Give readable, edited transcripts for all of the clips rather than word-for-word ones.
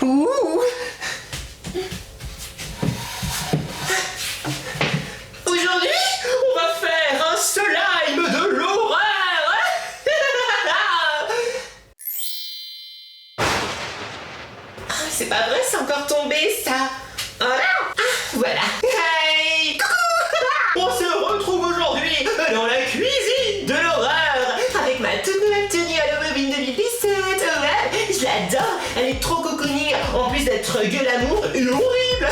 Ouh. Aujourd'hui, on va faire un slime de l'horreur. C'est pas vrai, c'est encore tombé ça. Voilà. Hey, coucou. On se retrouve aujourd'hui dans la cuisine de l'horreur avec ma toute nouvelle tenue Halloween 2017. Ouais, je l'adore, elle est trop cocooning en plus d'être gueule amour et horrible.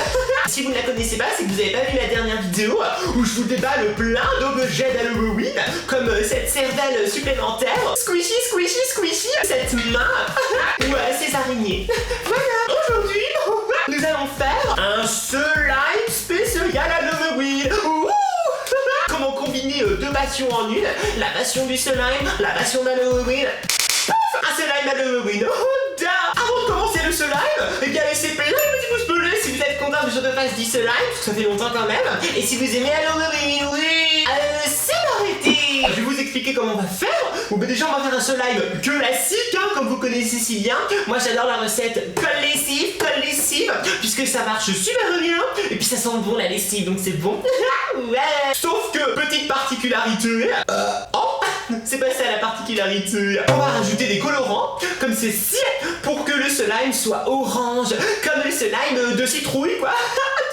Si vous ne la connaissez pas, c'est que vous n'avez pas vu la dernière vidéo où je vous déballe plein d'objets d'Halloween comme cette cervelle supplémentaire, squishy, squishy, squishy, cette main ou ces araignées. Voilà, aujourd'hui, nous allons faire un slime spécial Halloween. Ouh. Comment combiner deux passions en une, la passion du slime, la passion d'Halloween. Un slime Halloween. Avant de commencer le slime, eh bien laissez plein de petits pouces bleus si vous êtes content que je te fasse du slime, parce que ça fait longtemps quand même. Et si vous aimez Halloween, oui, c'est arrêté. Je vais vous expliquer comment on va faire. Bon, bah déjà on va faire un slime classique, comme vous connaissez si bien. Moi j'adore la recette colle lessive, puisque ça marche super bien. Et puis ça sent bon la lessive, donc c'est bon. Ouais. Sauf que, petite particularité, c'est pas ça la particularité. On va rajouter des colorants, comme ceci, pour que le slime soit orange, comme le slime de citrouille, quoi.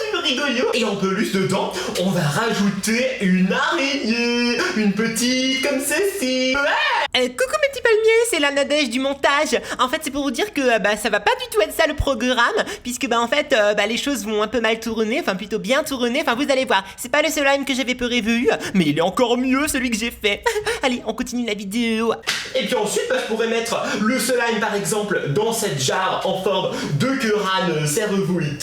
Tu me rigolo. Et en plus dedans, on va rajouter une araignée, une petite comme ceci. Ouais. Coucou mes petits palmiers, c'est la Nadège du montage. En fait c'est pour vous dire que ça va pas du tout être ça le programme, puisque en fait les choses vont un peu mal tourner, enfin plutôt bien tourner, enfin vous allez voir, c'est pas le slime que j'avais prévu, mais il est encore mieux celui que j'ai fait. Allez, on continue la vidéo. Et puis ensuite, je pourrais mettre le slime par exemple dans cette jarre en forme de querane cervelouille.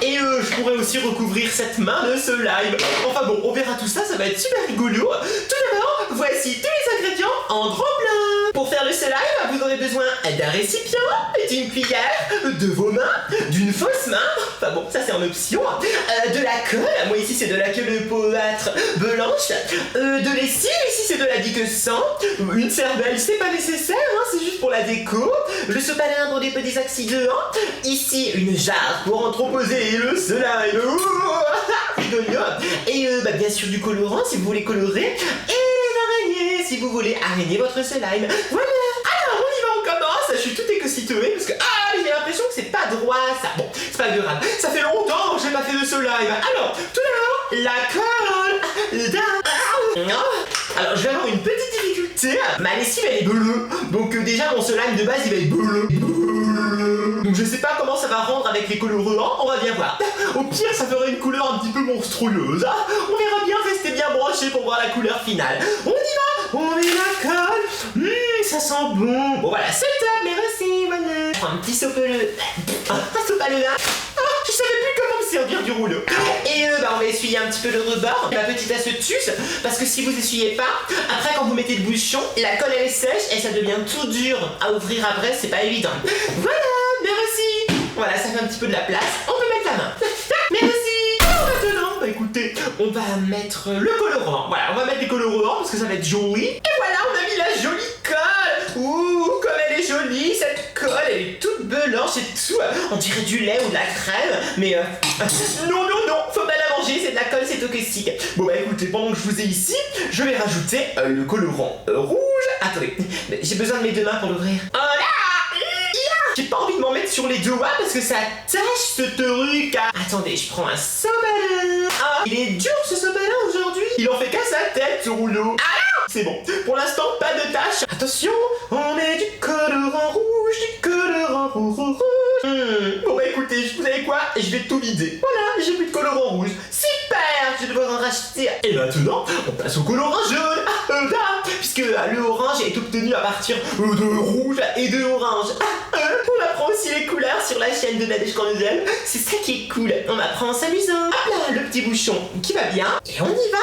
Et je pourrais aussi recouvrir cette main de slime. Enfin bon, on verra tout ça, ça va être super rigolo. Tout d'abord, voici tous les ingrédients en grand plein. Pour faire le slime, vous aurez besoin d'un récipient, d'une cuillère, de vos mains, d'une fausse main, enfin bon, ça c'est en option, de la colle, moi ici c'est de la colle de poâtre blanche, de lessive, ici c'est de la Dick 100, une cervelle, c'est pas nécessaire, c'est juste pour la déco, le sopalin pour des petits accidents, ici une jarre pour entreposer le slime, rigolo, et bien sûr du colorant si vous voulez colorer, et les araignées si vous voulez araigner votre slime. Voilà. Alors on y va, on commence. Je suis tout écositoé parce que j'ai l'impression que c'est pas droit ça. Bon, c'est pas grave. Ça fait longtemps que j'ai pas fait de slime. Alors, tout d'abord, la colle. Alors je vais avoir une petite difficulté. Ma lessive elle est bleue. Donc déjà mon slime de base il va être bleu. Donc je sais pas comment ça va rendre avec les colorants, on va bien voir. Au pire ça ferait une couleur un petit peu monstrueuse. On verra bien, restez bien branchés pour voir la couleur finale. On y va, on met la colle. Ça sent bon. Bon voilà, c'est top, merci, voilà. Un petit sopalin. Un sopalin là. Je savais plus comment me servir du rouleau. Et on va essuyer un petit peu le rebord, ma petite astuce, parce que si vous essuyez pas, après quand vous mettez le bouchon, la colle elle est sèche et ça devient tout dur à ouvrir après, c'est pas évident. Voilà, merci. Voilà, ça fait un petit peu de la place, on peut mettre la main. Merci. Alors maintenant, écoutez, on va mettre le colorant. Voilà, on va mettre les colorants parce que ça va être joli. Et voilà, on a mis la jolie colle. Ouh, comme elle est jolie, cette colle, elle est toute blanche et tout. On dirait du lait ou de la crème, mais non, faut pas la manger, c'est de la colle, c'est toxique. Bon bah écoutez, pendant que je vous ai ici, je vais rajouter le colorant rouge. Attendez, j'ai besoin de mes deux mains pour l'ouvrir. Oh là! J'ai pas envie de m'en mettre sur les doigts parce que ça tâche ce truc. Attendez, je prends un sopalin. Il est dur ce sopalin aujourd'hui. Il en fait qu'à sa tête ce rouleau. C'est bon, pour l'instant pas de tâche. Attention, on met du colorant rouge, du colorant rouge. Bon bah écoutez, vous savez quoi? Je vais tout vider. Voilà, j'ai plus de colorant rouge. Super, je vais devoir en racheter. Et maintenant, on passe au colorant jaune. Puisque le orange est obtenu à partir de rouge et de orange. On apprend aussi les couleurs sur la chaîne de Nadège Cornudel. C'est ça qui est cool. On apprend en s'amusant. Hop là, le petit bouchon qui va bien. Et on y va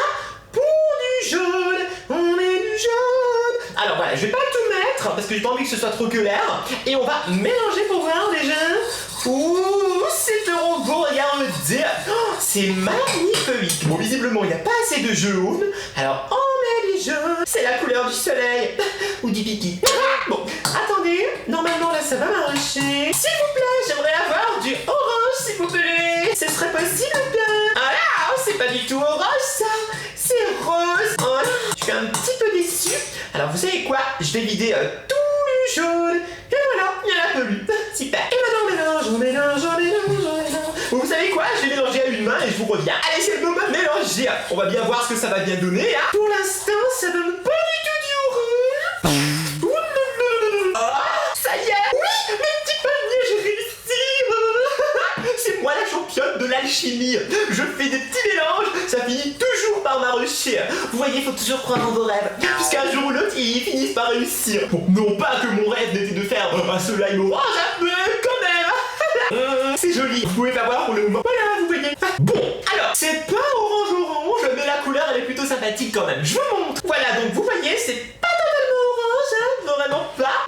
pour du jaune. On met du jaune. Alors voilà, je vais pas tout mettre parce que j'ai pas envie que ce soit trop clair. Et on va mélanger pour voir déjà. Ouh, c'est trop beau, regardez. C'est magnifique. Bon, visiblement, il n'y a pas assez de jaune. Alors, on met du jaune. C'est la couleur du soleil. Ou du pipi. Bon, attendez. Normalement, là, ça va marcher. S'il vous plaît, j'aimerais possible ou bien? Ah là, c'est pas du tout orange ça, c'est rose. Oh là, je suis un petit peu déçue. Alors vous savez quoi? Je vais vider tout le jaune. Et voilà, il y en a plus. Super. Et maintenant on mélange. Bon, vous savez quoi? Je vais mélanger à une main et je vous reviens. Allez, c'est le moment de mélanger. On va bien voir ce que ça va bien donner. Hein. Pour l'instant, ça donne pas du tout du orange. Ça y est. Oui, mes petits palmiers, j'ai réussi. C'est moi la championne de l'alchimie. Je fais des petits mélanges, ça finit toujours par marcher. Vous voyez, il faut toujours croire en vos rêves, puisqu'un jour ou l'autre, ils finissent par réussir. Bon, non pas que mon rêve n'était de faire un slime orange, mais quand même. C'est joli, vous pouvez pas voir pour le moment. Voilà, vous voyez. Bon, alors, c'est pas orange, mais la couleur, elle est plutôt sympathique quand même. Je vous montre. Voilà, donc vous voyez, c'est pas totalement orange, hein, vraiment pas.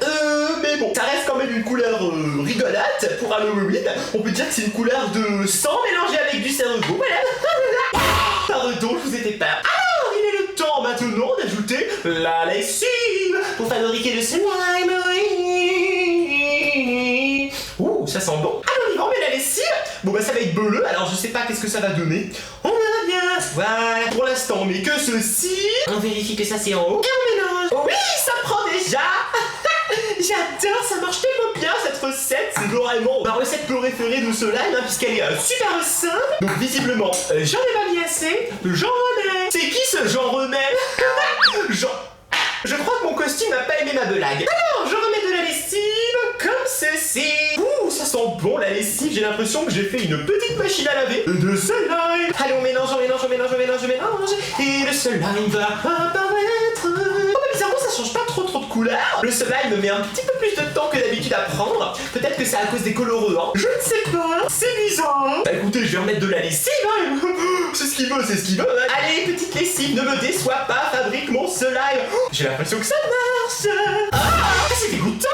Mais bon, ça reste quand même une couleur rigolote pour Halloween. On peut dire que c'est une couleur de sang mélangée avec du cerveau. Voilà. Pardon, je vous ai fait peur. Alors, il est le temps maintenant d'ajouter la lessive pour fabriquer le slime. Ouh, ça sent bon. Alors, on met la lessive. Bon, bah, ça va être bleu. Alors, je sais pas qu'est-ce que ça va donner. On verra bien. Voilà. Pour l'instant, on met que ceci. On vérifie que ça, c'est en haut. Et on mélange. Oui, ça prend déjà. J'adore, ça marche tellement bien cette recette. C'est vraiment ma recette préférée de ce live, hein, puisqu'elle est super simple. Donc visiblement, j'en ai pas mis assez. J'en remets. C'est qui ce Jean Remets? Je crois que mon costume n'a pas aimé ma blague. Alors, je remets de la lessive comme ceci. Ouh, ça sent bon la lessive. J'ai l'impression que j'ai fait une petite machine à laver de slime. Allez, on mélange. Et le slime va apparaître. Oh, mais bizarrement, ça change pas trop de couleur. Le slime me met un petit peu plus de temps que d'habitude à prendre. Peut-être que c'est à cause des colorants. Je ne sais pas. C'est bizarre. Bah écoutez, je vais remettre de la lessive. Hein. C'est ce qu'il veut. Hein. Allez, petite lessive, ne me déçois pas. Fabrique mon slime. J'ai l'impression que ça marche. Ah, c'est dégoûtant.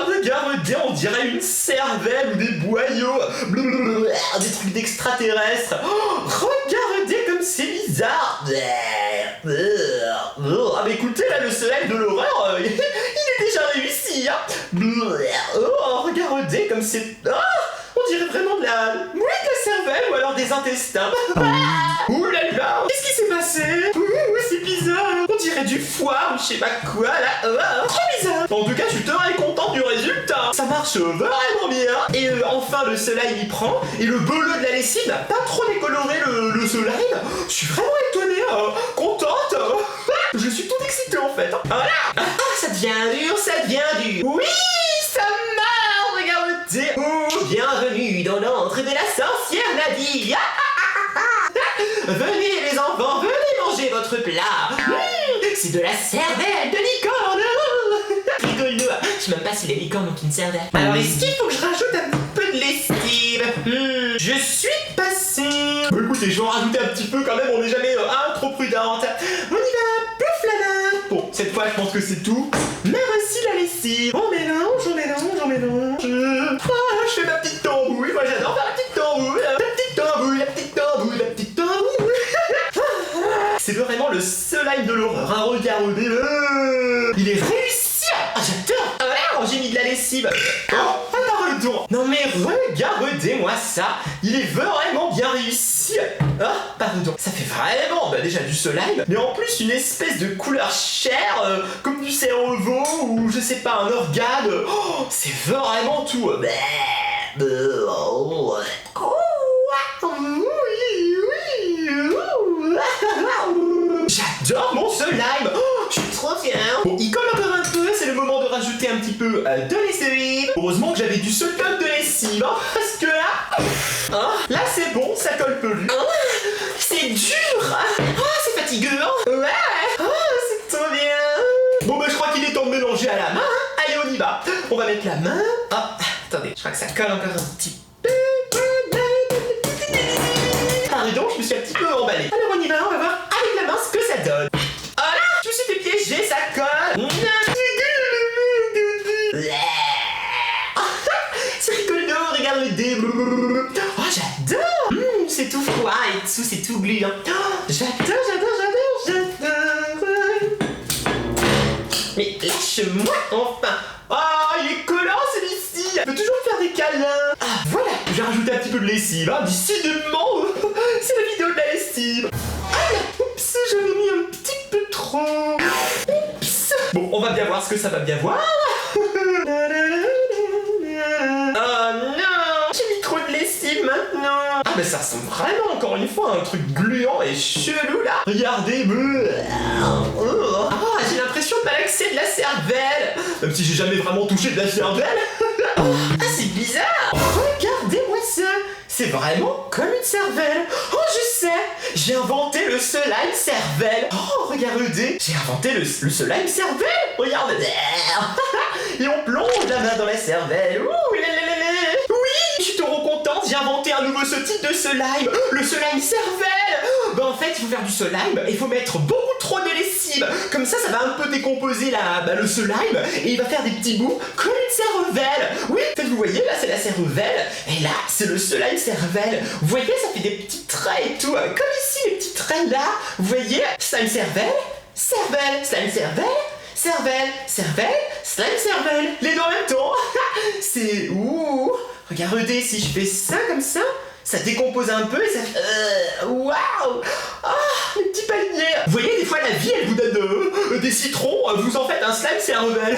Regardez, on dirait une cervelle ou des boyaux. Des trucs d'extraterrestres. Oh, regardez comme c'est bizarre. Ah mais écoutez, là, le slime de l'horreur, il est déjà réussi. Hein. Oh, regardez comme c'est... on dirait vraiment de la... Oui, de la cervelle ou alors des intestins. Ouh là là, qu'est-ce qui s'est passé? C'est bizarre. On dirait du foie ou je sais pas quoi là. Trop bizarre. En tout cas, je suis très content du résultat. Ça marche vraiment bien. Et enfin, le slime il prend. Et le bleu de la lessive n'a pas trop décoloré le slime. Je suis vraiment étonnée, contente. Je suis tout excitée en fait. Voilà. Ça devient dur. Oui, ça marche. Regardez. Bienvenue dans l'antre de la sorcière Nadie. Venez les enfants, venez manger votre plat. C'est de la cervelle de licorne. Rigolo. Je sais même pas si les licornes ont une cervelle. Alors est-ce qu'il faut que je rajoute un petit peu de lessive? Je suis pas sûre. Bon, écoutez, je vais en rajouter un petit peu quand même, on n'est jamais trop prudente. On y va, pouf la main. Bon, cette fois je pense que c'est tout. Mais aussi la lessive. On mélange. Je fais ma petite tambouille. Moi j'adore faire la petite tambouille. C'est vraiment le slime de l'horreur. Regardez-le. Il est réussi. J'adore. Alors j'ai mis de la lessive. Pardon. Non mais regardez-moi ça. Il est vraiment bien réussi. Pardon. Ça fait vraiment déjà du slime, mais en plus une espèce de couleur chair, comme du cerveau ou je sais pas, un organe. C'est vraiment tout. J'adore mon slime. Je suis trop fière. Bon, il colle encore un peu. C'est le moment de rajouter un petit peu de lessive. Heureusement que j'avais du seul colle de lessive, parce que là c'est bon, ça colle plus. C'est dur. C'est fatigant. Ouais. C'est trop bien. Bon bah je crois qu'il est temps de mélanger à la main. Allez, on y va. On va mettre la main. Attendez, je crois que ça colle encore un petit peu. Pardon, je me suis un petit peu emballée. Alors on y va, on va voir avec la main ce que ça donne. Là, je me suis fait piéger, ça colle. C'est rigolo, regarde le dé. J'adore. C'est tout froid et dessous c'est tout gluant. J'adore. Mais lâche-moi enfin. Il est collant celui-ci. Je peux toujours faire des câlins. Voilà. j'ai rajouté un petit peu de lessive, hein. Décidément, c'est la vidéo de la lessive. Ah, oups, j'avais mis un petit peu trop. Oups. Bon, on va bien voir ce que ça va bien voir. Oh non, j'ai mis trop de lessive maintenant. Ah, mais ça ressemble vraiment, encore une fois, à un truc gluant et chelou là. Regardez, j'ai l'impression de malaxer de la cervelle. Même si j'ai jamais vraiment touché de la cervelle. Ah, c'est bizarre. Regardez-moi ça. C'est vraiment comme une cervelle. Oh, je sais. J'ai inventé le slime cervelle. Oh, regardez. J'ai inventé le slime cervelle. Regardez. Et on plonge la main dans la cervelle. Ouh, oui, je suis trop contente. J'ai inventé un nouveau type de slime. Le slime cervelle. Bah, en fait, il faut faire du slime et il faut mettre beaucoup trop de lessive. Comme ça va un peu décomposer le slime et il va faire des petits bouts comme une cervelle. Oui, peut-être vous voyez, là c'est la cervelle et là c'est le slime cervelle. Vous voyez, ça fait des petits traits et tout, comme ici les petits traits là. Vous voyez, slime cervelle, cervelle, slime cervelle, cervelle, cervelle, slime cervelle. Les deux en même temps. C'est ouh. Regardez, si je fais ça comme ça décompose un peu et ça fait... Waouh. Ah, les petits palmiers. Vous voyez, des fois la vie elle vous donne des citrons, vous en faites un slime cervelle.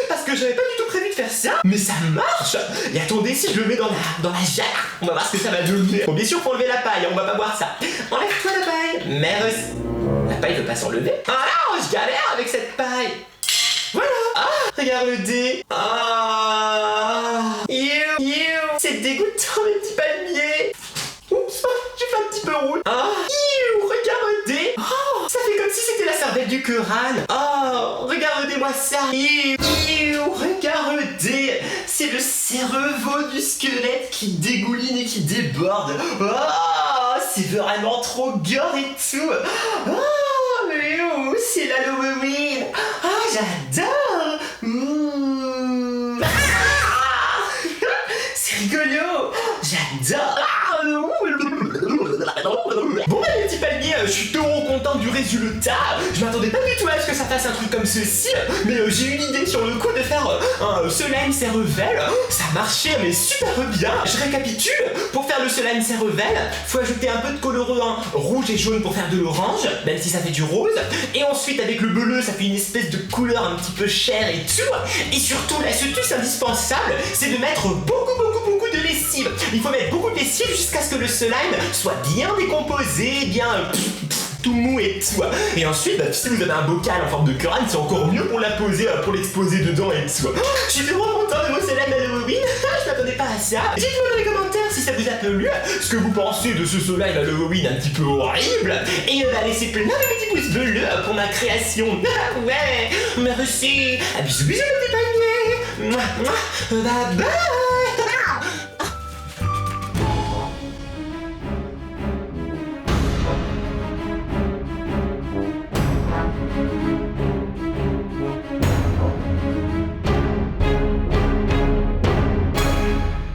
Parce que j'avais pas du tout prévu de faire ça, mais ça marche. Et attendez, si je le mets dans la jarre, on va voir ce que ça va devenir. Bon, bien sûr faut enlever la paille, on va pas voir ça. Enlève-toi la paille. Merde, la paille veut pas s'enlever. Ah non, je galère avec cette paille. Voilà. Ah, regardez. Ah, c'est dégoûtant les petits palmiers. Oups, j'ai fait un petit peu rouge. Ah, regardez. Oh, ça fait comme si c'était la cervelle du Quran. Oh, regardez-moi ça. Regardez. C'est le cerveau du squelette qui dégouline et qui déborde. Oh, c'est vraiment trop gore et tout. Oh, mais c'est l'Halloween. Oh, j'adore. C'est rigolo. J'adore. Bon bah les petits palmiers, je suis trop content du résultat. Je m'attendais pas du tout à ce que ça fasse un truc comme ceci, mais j'ai eu une idée sur le coup de faire un slime cervelle. Ça marchait mais super bien. Je récapitule, pour faire le slime cervelle, faut ajouter un peu de colorant rouge et jaune pour faire de l'orange, même si ça fait du rose. Et ensuite avec le bleu, ça fait une espèce de couleur un petit peu chair et tout. Et surtout l'astuce indispensable, c'est de mettre beaucoup de lessive. Il faut mettre beaucoup de lessive jusqu'à ce que le slime soit bien décomposé, bien tout mou et tout. Et ensuite, si vous avez un bocal en forme de crâne, c'est encore mieux pour la poser, pour l'exposer dedans et tout. Je suis vraiment content de mon slime Halloween. Je m'attendais pas à ça. Dites-moi dans les commentaires si ça vous a plu, ce que vous pensez de ce slime Halloween un petit peu horrible. Et laissez plein de petits pouces bleus pour ma création. Ouais, merci. Bisous les petits palmiers. Bye bye.